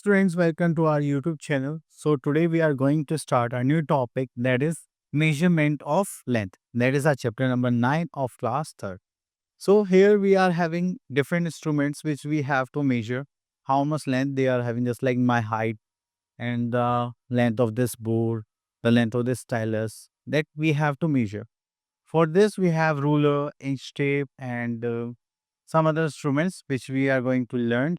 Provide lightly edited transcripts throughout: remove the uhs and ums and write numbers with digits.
students, welcome to our YouTube channel. So today we are going to start a new topic, that is measurement of length. That is our chapter number 9 of class 3rd. So here we are having different instruments which we have to measure how much length they are having, just like my height and the length of this board, the length of this stylus, that we have to measure. For this we have ruler, inch tape, and some other instruments which we are going to learn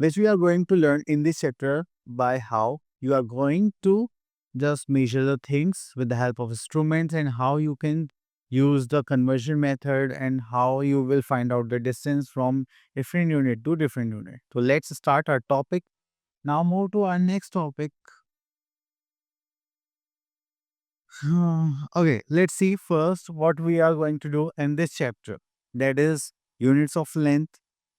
in this chapter, by how you are going to just measure the things with the help of instruments, and how you can use the conversion method, and how you will find out the distance from different unit to different unit. So let's start our topic. Now move to our next topic. Okay, let's see first what we are going to do in this chapter. That is units of length,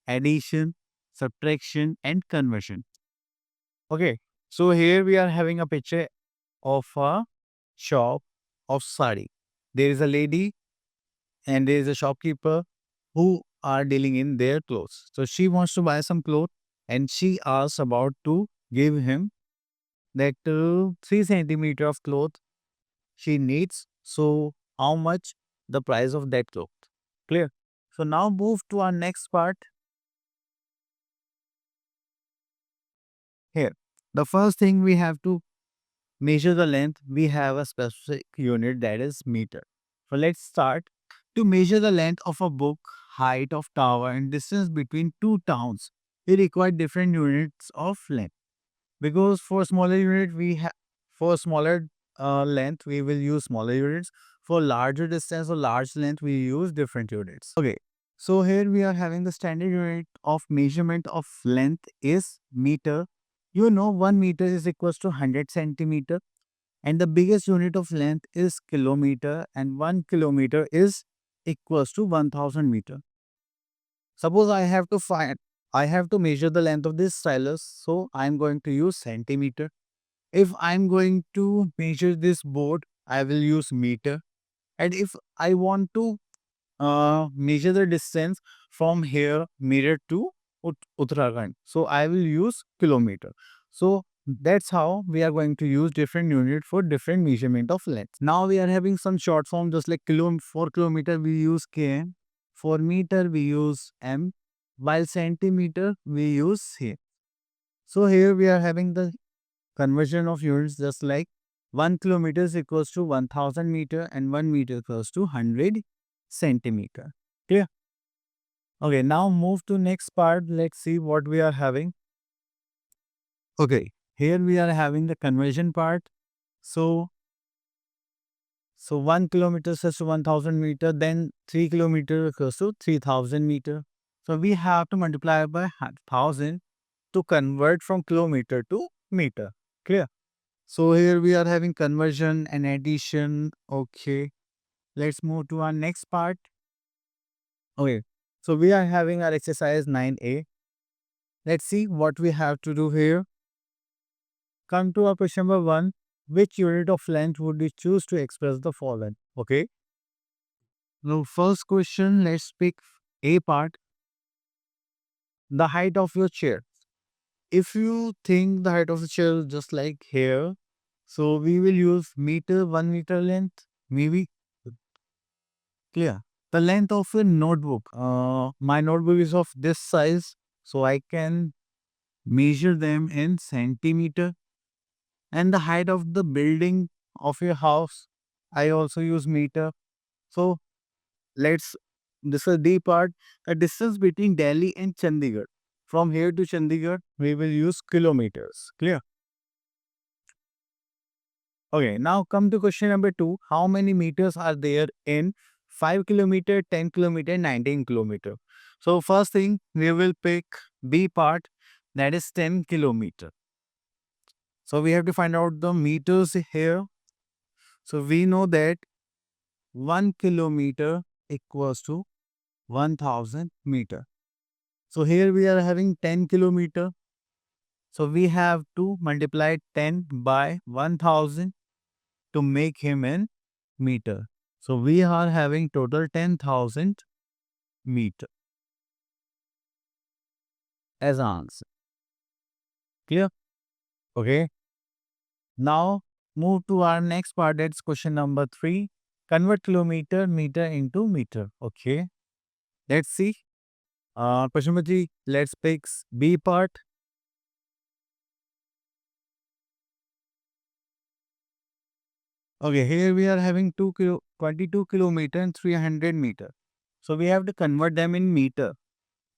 addition, subtraction, and conversion. Okay, so here we are having a picture of a shop of sari. There is a lady and there is a shopkeeper who are dealing in their clothes. So she wants to buy some clothes, and she asks about to give him that 3 centimeter of cloth she needs. So how much the price of that cloth? Clear? So now move to our next part here. The first thing we have to measure the length. We have a specific unit, that is meter. So let's start. To measure the length of a book, height of tower, and distance between two towns, we require different units of length. Because for smaller unit we have for smaller length we will use smaller units. For larger distance or large length we use different units. Okay, so here we are having the standard unit of measurement of length is meter. 1 meter is equals to 100 centimeter, and the biggest unit of length is kilometer, and 1 kilometer is equals to 1000 meter. Suppose I have to measure the length of this stylus, so I'm going to use centimeter. If I'm going to measure this board, I will use meter. And if I want to measure the distance from here mirror to Uttarakhand, so I will use kilometer. So that's how we are going to use different unit for different measurement of length. Now we are having some short form, just like for kilometer we use km, for meter we use m, while centimeter we use c. So here we are having the conversion of units, just like 1 kilometer is equals to 1000 meter, and 1 meter equals to 100 centimeter. Clear? Okay, now move to next part. Let's see what we are having. Okay, here we are having the conversion part. So 1 kilometer is to 1000 meter, then 3 kilometer equals to 3000 meter. So we have to multiply by 1000 to convert from kilometer to meter. Clear? So here we are having conversion and addition. Okay, let's move to our next part. Okay, so we are having our exercise 9a. Let's see what we have to do here. Come to our question number 1. Which unit of length would you choose to express the following? Okay. Now, first question, let's pick A part. The height of your chair. If you think the height of the chair is just like here, so we will use meter, 1 meter length, maybe. Clear? The length of a notebook. My notebook is of this size, so I can measure them in centimeter. And the height of the building of your house, I also use meter. So let's this is D part. The distance between Delhi and Chandigarh. From here to Chandigarh, we will use kilometers. Clear? Okay, now come to question number 2. How many meters are there in 5 kilometer, 10 kilometer, 19 kilometer? So first thing, we will pick B part, that is 10 kilometer. So we have to find out the meters here. So we know that 1 kilometer equals to 1000 meter. So here we are having 10 kilometer. So we have to multiply 10 by 1000 to make him in meter. So we are having total 10,000 meter as answer. Clear? Okay. Now move to our next part. That's question number 3. Convert kilometer meter into meter. Okay. Let's see. Question number 3. Let's pick B part. Okay, here we are having 22 kilometer and 300 meter. So we have to convert them in meter.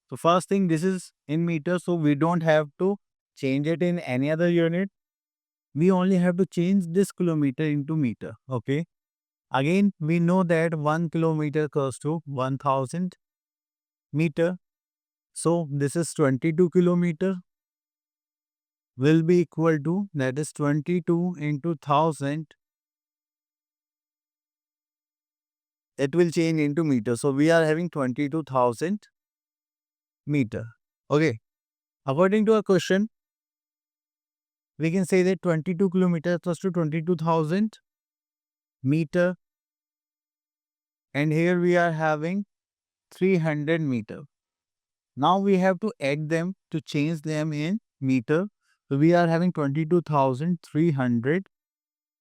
So first thing, this is in meter, so we don't have to change it in any other unit. We only have to change this kilometer into meter. Okay. Again, we know that 1 kilometer equals to 1000 meter. So this is 22 kilometer will be equal to, that is 22 into 1000. It will change into meter. So we are having 22,000 meter. Okay. According to our question, we can say that 22 kilometer equals to 22,000 meter. And here we are having 300 meter. Now we have to add them to change them in meter. So we are having 22,300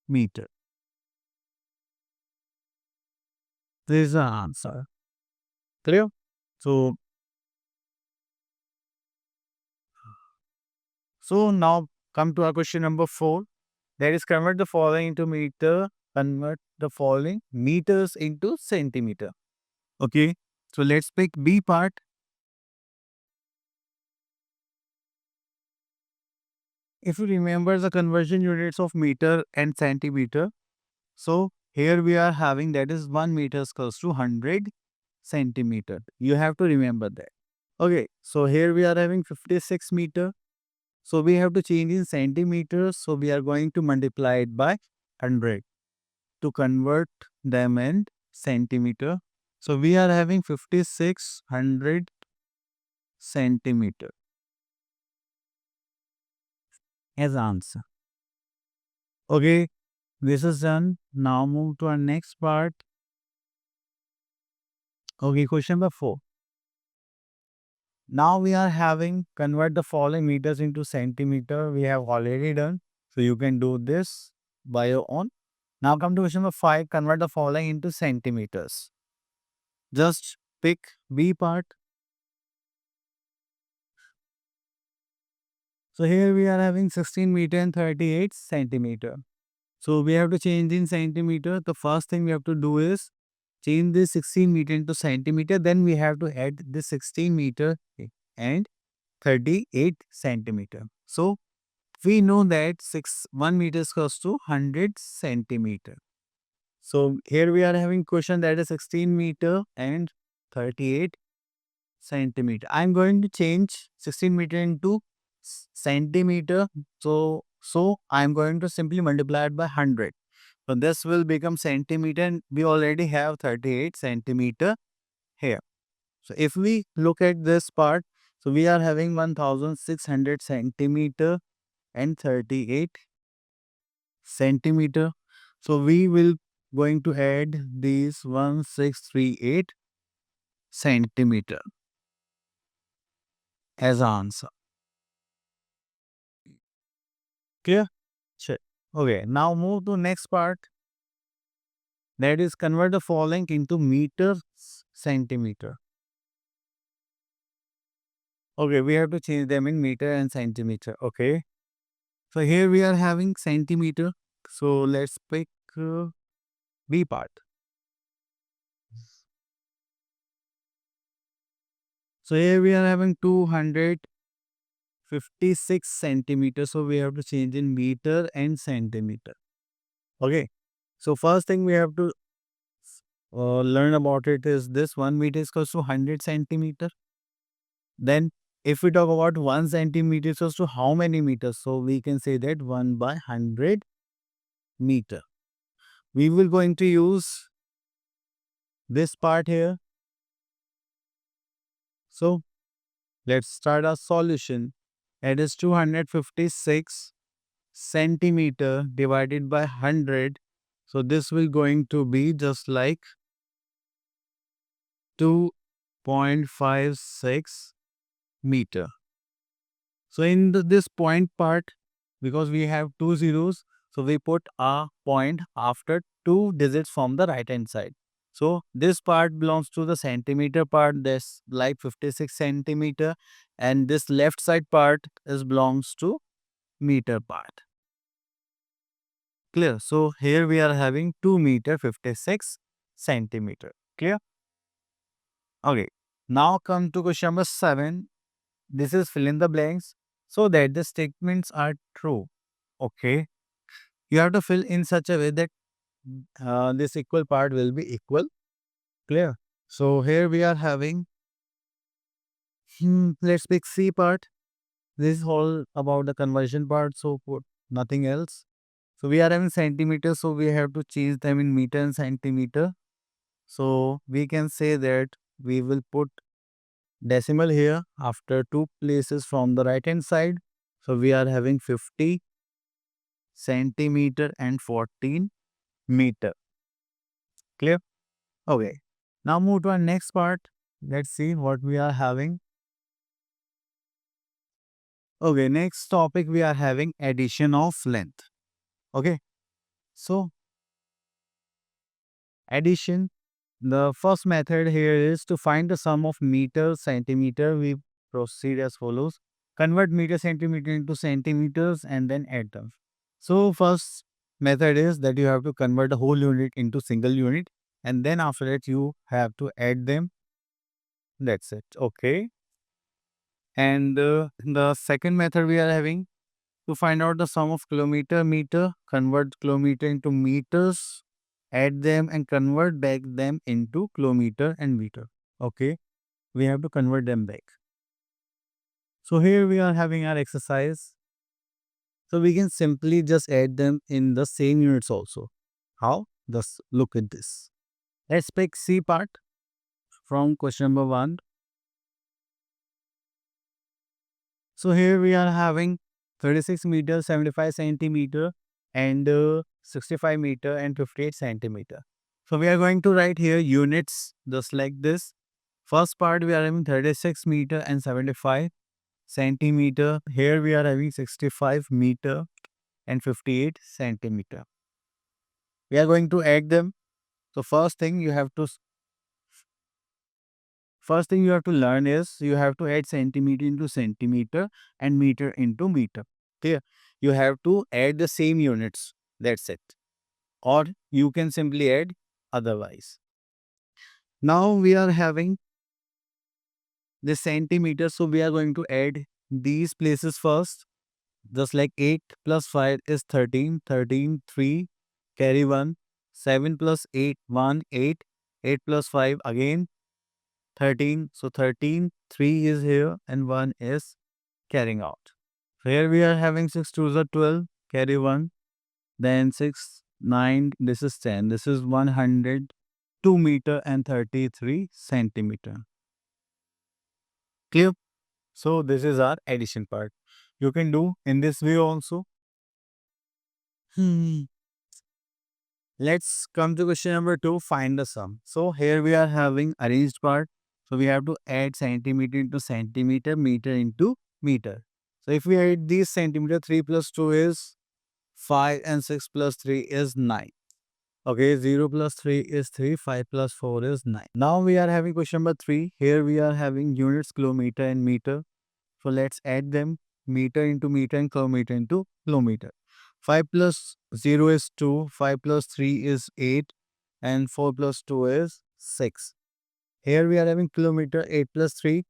meter. This is the answer. Clear? So, so now come to our question number 4. That is convert the following into meter, convert the following meters into centimeter. Okay. So let's pick B part. If you remember the conversion units of meter and centimeter, so here we are having, that is 1 meter equals to 100 centimeter. You have to remember that. Okay, so here we are having 56 meter. So we have to change in centimeters. So we are going to multiply it by 100 to convert them in centimeter. So we are having 5600 centimeter as answer. Okay, this is done. Now move to our next part. Okay, question number 4. Now we are having convert the following meters into centimeter. We have already done. So you can do this by your own. Now come to question number 5. Convert the following into centimeters. Just pick B part. So here we are having 16 meter and 38 centimeter. So we have to change in centimeter. The first thing we have to do is change this 16 meter into centimeter. Then we have to add this 16 meter and 38 centimeter. So we know that 1 meter is close to 100 centimeter. So here we are having question that is 16 meter and 38 centimeter. I'm going to change 16 meter into centimeter. So I'm going to simply multiply it by 100. So this will become centimeter and we already have 38 centimeter here. So if we look at this part, so we are having 1600 centimeter and 38 centimeter. So we will going to add these 1638 centimeter as answer. Clear? Sure. Okay, now move to next part. That is convert the following into meters, centimeter. Okay, we have to change them in meter and centimeter. Okay. So here we are having centimeter. So let's pick B part. So here we are having 256 centimeters. So we have to change in meter and centimeter. Okay. So first thing we have to learn about it is this 1 meter is equals to 100 centimeter. Then if we talk about 1 centimeter is equals to how many meters? So we can say that 1 by 100 meter. We will going to use this part here. So let's start our solution. It is 256 centimeter divided by 100. So this will going to be just like 2.56 meter. So in this point part, because we have two zeros. So we put a point after two digits from the right hand side. So this part belongs to the centimeter part. This like 56 centimeter, and this left side part is belongs to meter part. Clear? So here we are having 2 meter 56 centimeter. Clear? Okay. Now come to question number 7. This is fill in the blanks so that the statements are true. Okay. You have to fill in such a way that this equal part will be equal. Clear? So here we are having, let's pick C part. This is all about the conversion part. So put nothing else. So we are having centimeters. So we have to change them in meter and centimeter. So we can say that we will put decimal here after two places from the right hand side. So we are having 50 centimeter and 14 meter. Clear? Okay. Now move to our next part. Let's see what we are having. Okay, next topic we are having addition of length. Okay. So addition, the first method here is to find the sum of meter, centimeter. We proceed as follows. Convert meter, centimeter into centimeters and then add them. So first method is that you have to convert the whole unit into single unit, and then after that you have to add them. That's it. Okay. And the second method we are having to find out the sum of kilometer, meter, convert kilometer into meters, add them and convert back them into kilometer and meter. Okay. We have to convert them back. So here we are having our exercise. So we can simply just add them in the same units also. How? Just look at this. Let's pick C part from question number 1. So here we are having 36 meter, 75 centimeter and 65 meter and 58 centimeter. So we are going to write here units just like this. First part we are having 36 meter and 75 centimeter. Here we are having 65 meter and 58 centimeter. We are going to add them. So first thing you have to learn is you have to add centimeter into centimeter and meter into meter. Clear? You have to add the same units. That's it. Or you can simply add otherwise. Now we are having the centimeter. So we are going to add these places first. Just like 8 plus 5 is 13. 13, 3, carry 1. 7 plus 8, 1, 8. 8 plus 5 again 13. So 13, 3 is here and 1 is carrying out. So here we are having 6 2s are 12, carry 1. Then 6, 9, this is 10. This is 102 meter and 33 centimeter. Clear? So this is our addition part. You can do in this way also. Let's come to question number 2, find the sum. So here we are having arranged part. So we have to add centimeter into centimeter, meter into meter. So if we add these centimeter, 3 plus 2 is 5 and 6 plus 3 is 9. Okay, 0 plus 3 is 3, 5 plus 4 is 9. Now we are having question number 3. Here we are having units, kilometer and meter. So let's add them, meter into meter and kilometer into kilometer. 5 plus 0 is 2, 5 plus 3 is 8 and 4 plus 2 is 6. Here we are having kilometer, 8 plus 3,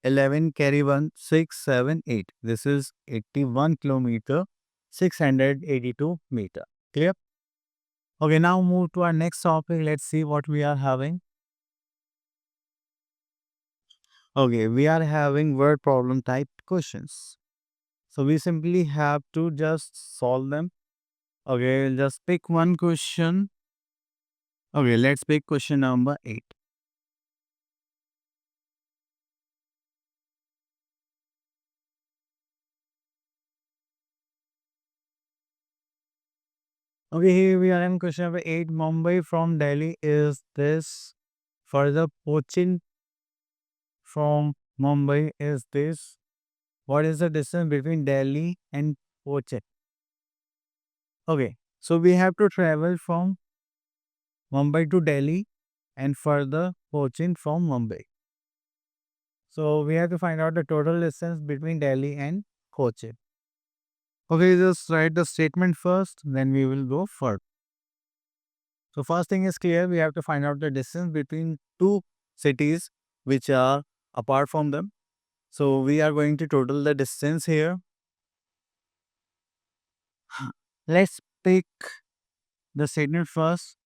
11, carry 1, 6, 7, 8. This is 81 kilometer, 682 meter. Clear? Okay, now move to our next topic. Let's see what we are having. Okay, we are having word problem type questions. So we simply have to just solve them. Okay, just pick one question. Okay, let's pick question number 8. Okay, here we are in question number 8. Mumbai from Delhi is this. Further, Cochin from Mumbai is this. What is the distance between Delhi and Cochin? Okay, so we have to travel from Mumbai to Delhi and further Cochin from Mumbai. So we have to find out the total distance between Delhi and Cochin. Okay, just write the statement first, then we will go further. So first thing is clear, we have to find out the distance between two cities which are apart from them. So we are going to total the distance here. Let's pick the statement first.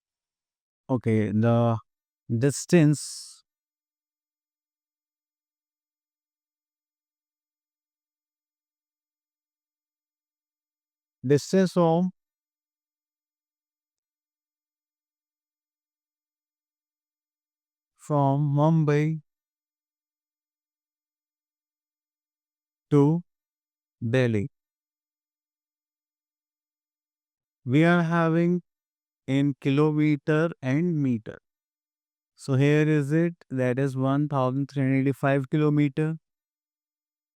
Okay, the distance distance from Mumbai to Delhi. We are having in kilometer and meter. So here is it, that is 1385 kilometer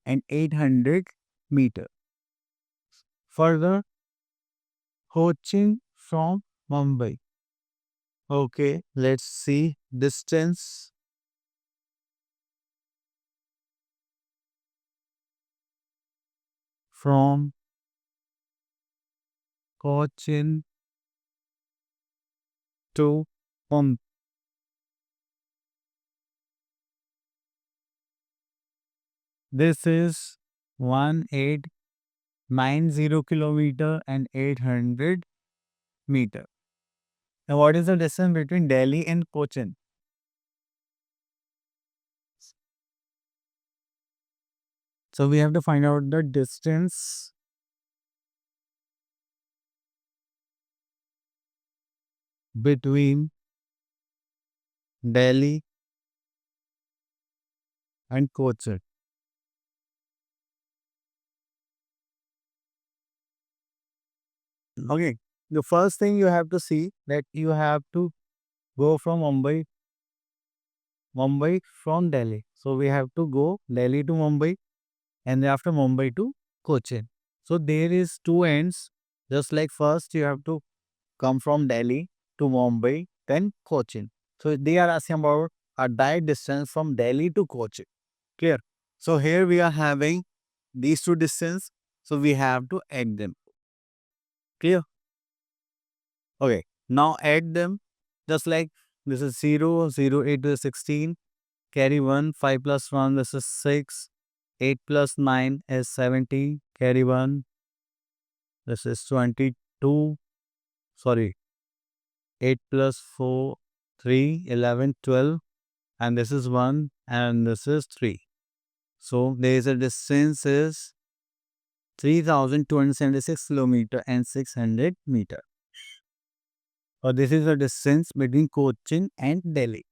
and 800 meter. Further, Cochin from Mumbai. Okay, let's see distance from Cochin to Mumbai. This is 1890 kilometer and 800 meter. Now, what is the distance between Delhi and Cochin? So we have to find out the distance between Delhi and Cochin. Okay. The first thing you have to see that you have to go from Mumbai from Delhi. So we have to go Delhi to Mumbai and then after Mumbai to Cochin. So there is two ends. Just like first you have to come from Delhi to Mumbai, then Cochin. So they are asking about a direct distance from Delhi to Cochin. Clear? So here we are having these two distance. So we have to add them. Clear? Okay. Now add them. Just like this is 0, 0, 8 to the 16. Carry 1, 5 plus 1, this is 6. 8 plus 9 is 17. Carry 1, this is 22. Sorry. 8 plus 4, 3, 11, 12. And this is 1 and this is 3. So there is a distance is 3276 kilometer and 600 meter. So this is the distance between Cochin and Delhi.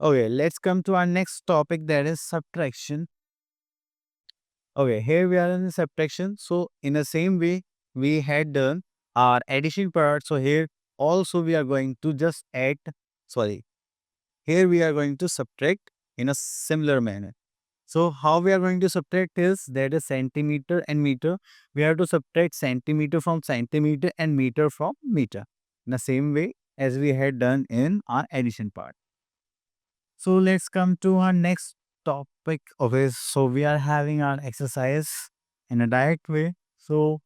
Okay, let's come to our next topic, that is subtraction. Okay, here we are in subtraction. So in the same way we had done our addition part. So here also we are going to just add, sorry, here we are going to subtract in a similar manner. So how we are going to subtract is, that is centimeter and meter. We have to subtract centimeter from centimeter and meter from meter in the same way as we had done in our addition part. So let's come to our next topic. Okay, so we are having our exercise in a direct way. So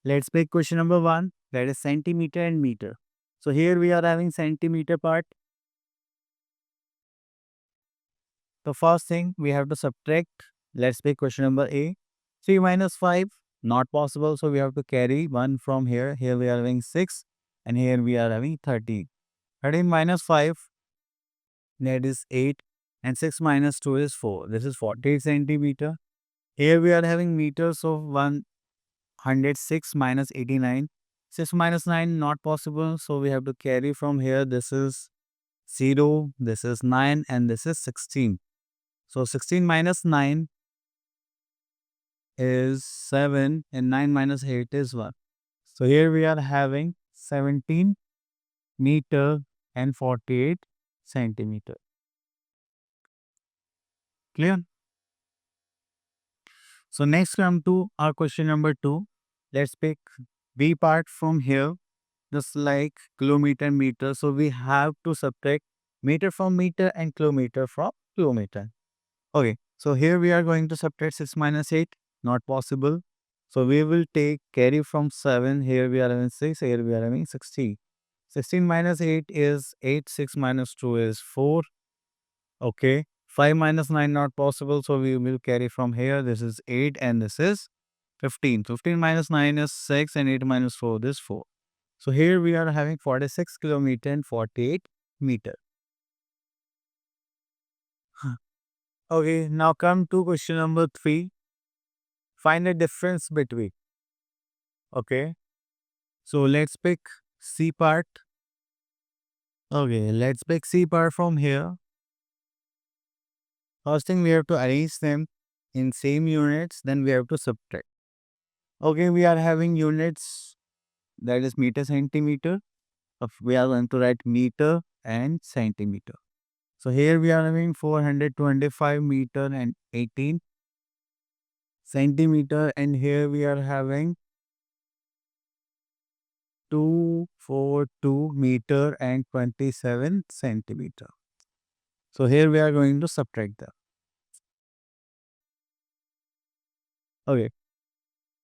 let's pick question number 1, that is centimeter and meter. So here we are having centimeter part. The first thing we have to subtract. Let's pick question number A. 3 minus 5, not possible. So we have to carry 1 from here. Here we are having 6 and here we are having 13. 13 minus 5, that is 8, and 6 minus 2 is 4. This is 48 centimeter. Here we are having meters of 106 minus 89. 6 minus 9 not possible. So we have to carry from here. This is 0, this is 9 and this is 16. So 16 minus 9 is 7 and 9 minus 8 is 1. So here we are having 17 meter and 48 centimeter. Clear? So next come to our question number 2. Let's pick B part from here, just like kilometer, meter. So we have to subtract meter from meter and kilometer from kilometer. Okay, so here we are going to subtract 6 minus 8. Not possible. So we will take carry from 7. Here we are having 6. Here we are having 16. 16 minus 8 is 8. 6 minus 2 is 4. Okay. 5 minus 9 not possible. So we will carry from here. This is 8 and this is 15. 15 minus 9 is 6 and 8 minus 4 is 4. So here we are having 46 kilometer and 48 meter. Okay, now come to question number 3. Find the difference between. Okay, so let's pick C part. Okay, let's pick C part from here. First thing we have to arrange them in same units, then we have to subtract. Okay, we are having units that is meter centimeter. We are going to write meter and centimeter. So here we are having 425 meter and 18 centimeter, and here we are having 242 meter and 27 centimeter. So here we are going to subtract them. Okay.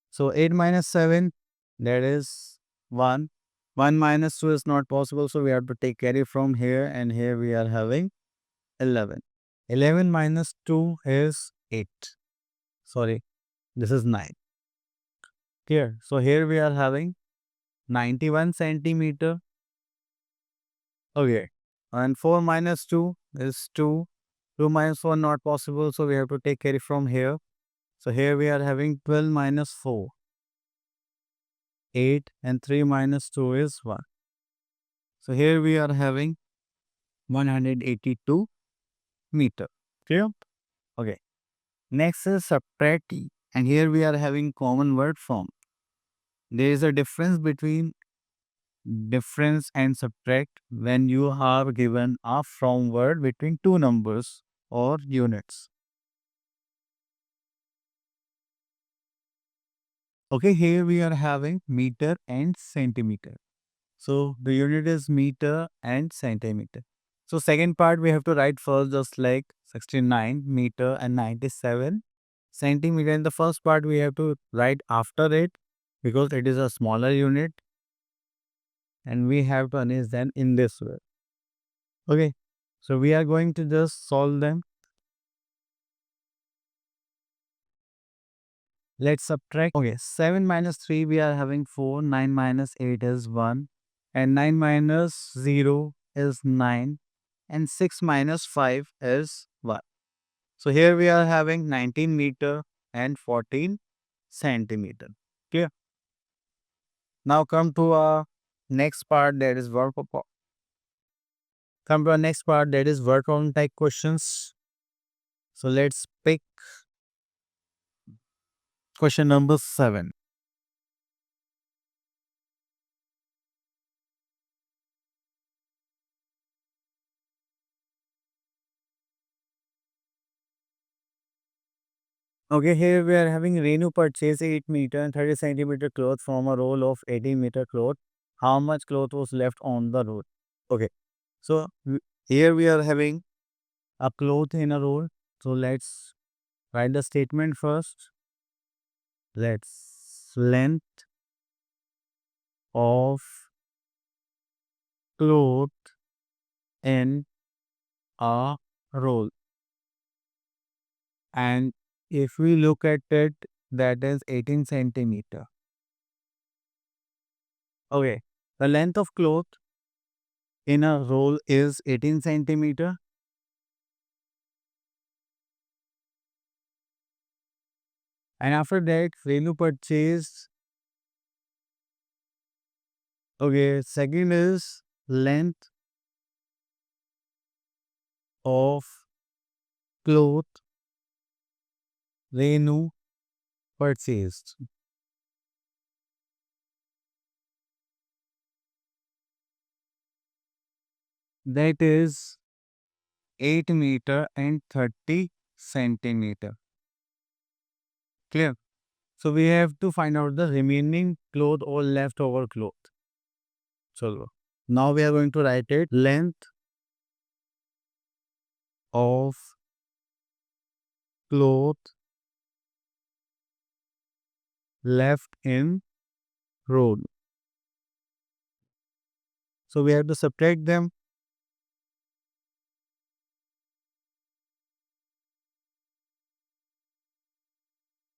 So 8 minus 7, that is 1. 1 minus 2 is not possible. So we have to take carry from here, and here we are having 11. 11 minus 2 is 8. Sorry, this is 9. Here. So here we are having 91 centimeter. Okay. And 4 minus 2 is 2. 2 minus 4 not possible. So we have to take carry from here. So here we are having 12 minus 4. 8 and 3 minus 2 is 1. So here we are having 182 meter. Clear? Okay. Next is subtract, and here we are having common word form. There is a difference between difference and subtract when you are given a from word between two numbers or units. Okay, here we are having meter and centimeter. So the unit is meter and centimeter. So second part we have to write first, just like 69 meter and 97 centimeter. In the first part we have to write after it because it is a smaller unit, and we have to arrange them in this way. Okay, so we are going to just solve them. Let's subtract. Okay, 7 minus 3 we are having 4, 9 minus 8 is 1, and 9 minus 0 is 9, and 6 minus 5 is 1. So here we are having 19 meter and 14 centimeter. Clear? Now come to our next part, that is come to our next part, that is word problem type questions. So let's pick question number 7. Okay, here we are having Renu purchase 8 meter and 30 centimeter cloth from a roll of 18 meter cloth. How much cloth was left on the roll? Okay, so here we are having a cloth in a roll. So let's write the statement first. Let's length of cloth in a roll. And if we look at it, that is 18 centimeter. Okay, the length of cloth in a roll is 18 centimeter. And after that, Renu purchased. Okay, second is length of cloth Renu purchased. That is 8 meter and 30 centimeter. Clear? So we have to find out the remaining cloth or leftover cloth. So now we are going to write it length of cloth left in roll. So we have to subtract them.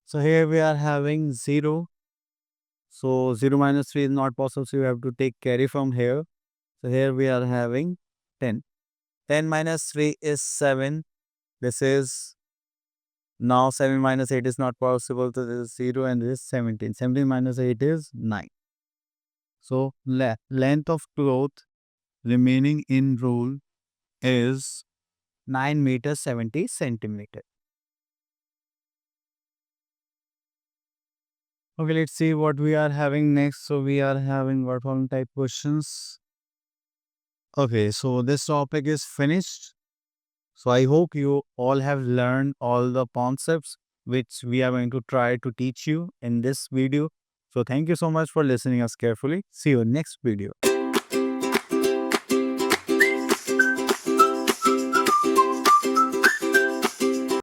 So here we are having 0. So 0 minus 3 is not possible. So you have to take carry from here. So here we are having 10. 10 minus 3 is 7. This is now 7 minus 8 is not possible. So this is 0 and this is 17. 17 minus 8 is 9. So length of cloth remaining in roll is 9 meters 70 centimeter. Okay, let's see what we are having next. So we are having what following type questions. Okay, so this topic is finished. So I hope you all have learned all the concepts which we are going to try to teach you in this video. So thank you so much for listening us carefully. See you in next video.